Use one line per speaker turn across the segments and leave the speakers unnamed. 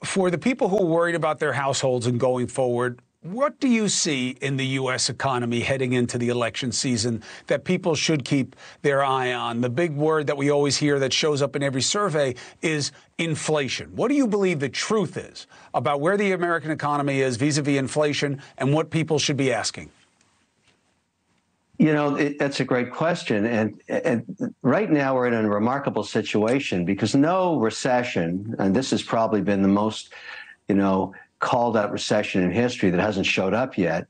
For the people who are worried about their households and going forward, what do you see in the U.S. economy heading into the election season that people should keep their eye on? The big word that we always hear that shows up in every survey is inflation. What do you believe the truth is about where the American economy is vis-a-vis inflation and what people should be asking?
You know, that's a great question. And right now we're in a remarkable situation because no recession, and this has probably been the most, called out recession in history that hasn't showed up yet,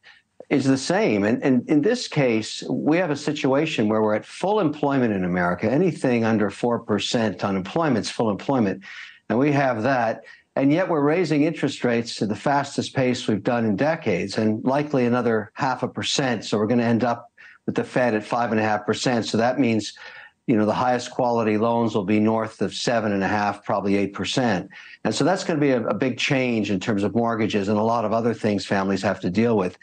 is the same. And in this case, we have a situation where we're at full employment in America. Anything under 4% unemployment is full employment. And we have that. And yet we're raising interest rates to the fastest pace we've done in decades, and likely another 0.5%. So we're going to end up with the Fed at 5.5%. So that means, the highest quality loans will be north of 7.5%, probably 8%. And so that's going to be a big change in terms of mortgages and a lot of other things families have to deal with.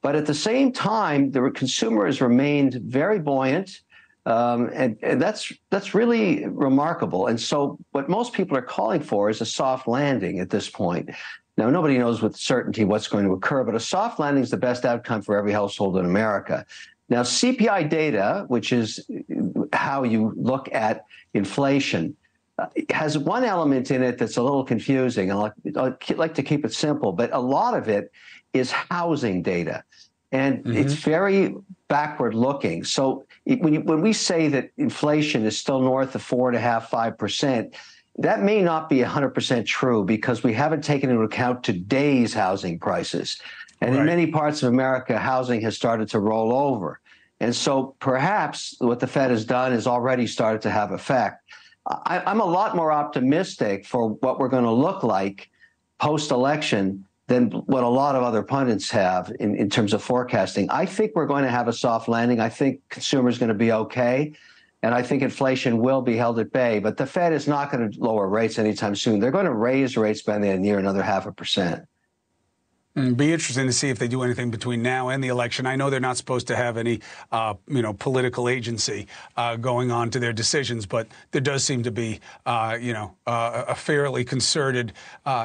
But at the same time, the consumer has remained very buoyant. And that's really remarkable. And so what most people are calling for is a soft landing at this point. Now, nobody knows with certainty what's going to occur, but a soft landing is the best outcome for every household in America. Now, CPI data, which is how you look at inflation, has one element in it that's a little confusing. I like to keep it simple, but a lot of it is housing data. And it's very backward looking. So when we say that inflation is still north of 4.5%, that may not be 100% true because we haven't taken into account today's housing prices. And in many parts of America, housing has started to roll over. And so perhaps what the Fed has done is already started to have effect. I'm a lot more optimistic for what we're going to look like post-election than what a lot of other pundits have in terms of forecasting. I think we're going to have a soft landing. I think consumers are going to be okay. And I think inflation will be held at bay. But the Fed is not going to lower rates anytime soon. They're going to raise rates by the end of the year another 0.5%.
It'd be interesting to see if they do anything between now and the election. I know they're not supposed to have any, political agency going on to their decisions, but there does seem to be, a fairly concerted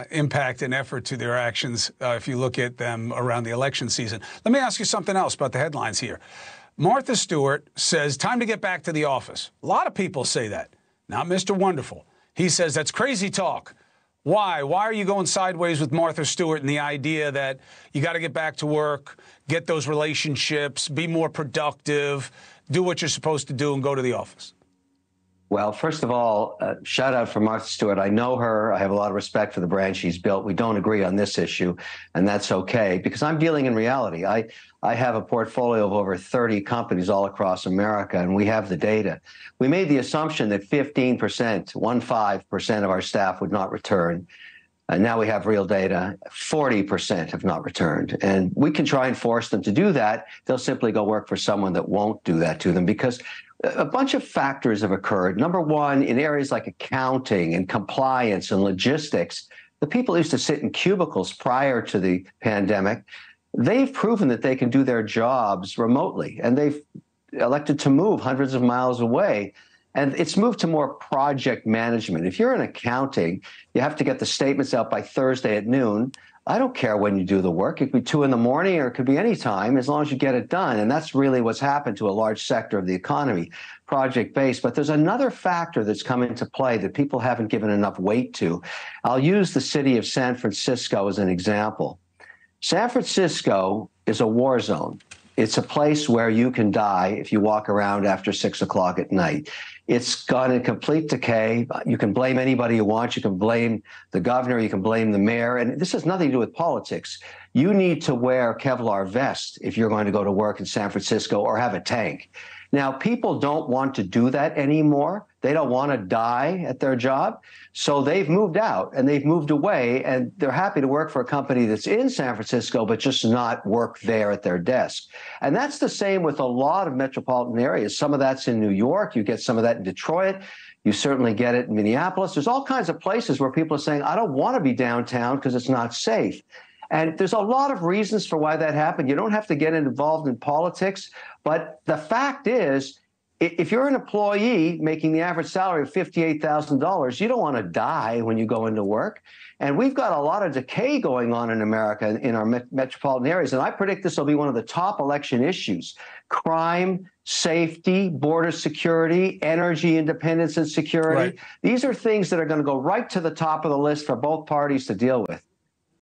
impact and effort to their actions if you look at them around the election season. Let me ask you something else about the headlines here. Martha Stewart says, time to get back to the office. A lot of people say that. Not Mr. Wonderful. He says that's crazy talk. Why? Why are you going sideways with Martha Stewart and the idea that you got to get back to work, get those relationships, be more productive, do what you're supposed to do and go to the office?
Well, first of all, shout out for Martha Stewart. I know her. I have a lot of respect for the brand she's built. We don't agree on this issue, and that's okay because I'm dealing in reality. I have a portfolio of over 30 companies all across America, and we have the data. We made the assumption that 15% of our staff would not return. And now we have real data. 40% have not returned. And we can try and force them to do that. They'll simply go work for someone that won't do that to them because a bunch of factors have occurred. Number one, in areas like accounting and compliance and logistics, the people who used to sit in cubicles prior to the pandemic, they've proven that they can do their jobs remotely, and they've elected to move hundreds of miles away. And it's moved to more project management. If you're in accounting, you have to get the statements out by Thursday at noon. I don't care when you do the work. It could be 2 in the morning or it could be any time as long as you get it done. And that's really what's happened to a large sector of the economy, project-based. But there's another factor that's come into play that people haven't given enough weight to. I'll use the city of San Francisco as an example. San Francisco is a war zone. It's a place where you can die if you walk around after 6 o'clock at night. It's gone in complete decay. You can blame anybody you want. You can blame the governor. You can blame the mayor. And this has nothing to do with politics. You need to wear a Kevlar vest if you're going to go to work in San Francisco or have a tank. Now, people don't want to do that anymore. They don't want to die at their job. So they've moved out and they've moved away, and they're happy to work for a company that's in San Francisco, but just not work there at their desk. And that's the same with a lot of metropolitan areas. Some of that's in New York. You get some of that in Detroit. You certainly get it in Minneapolis. There's all kinds of places where people are saying, I don't want to be downtown because it's not safe. And there's a lot of reasons for why that happened. You don't have to get involved in politics. But the fact is, if you're an employee making the average salary of $58,000, you don't want to die when you go into work. And we've got a lot of decay going on in America in our metropolitan areas. And I predict this will be one of the top election issues: crime, safety, border security, energy independence and security.
Right.
These are things that are going to go right to the top of the list for both parties to deal with.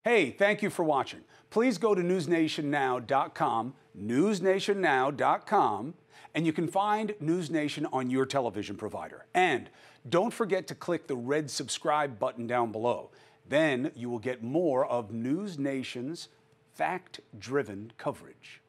Hey, thank you for watching. Please go to newsnationnow.com, newsnationnow.com, and you can find NewsNation on your television provider. And don't forget to click the red subscribe button down below. Then you will get more of NewsNation's fact-driven coverage.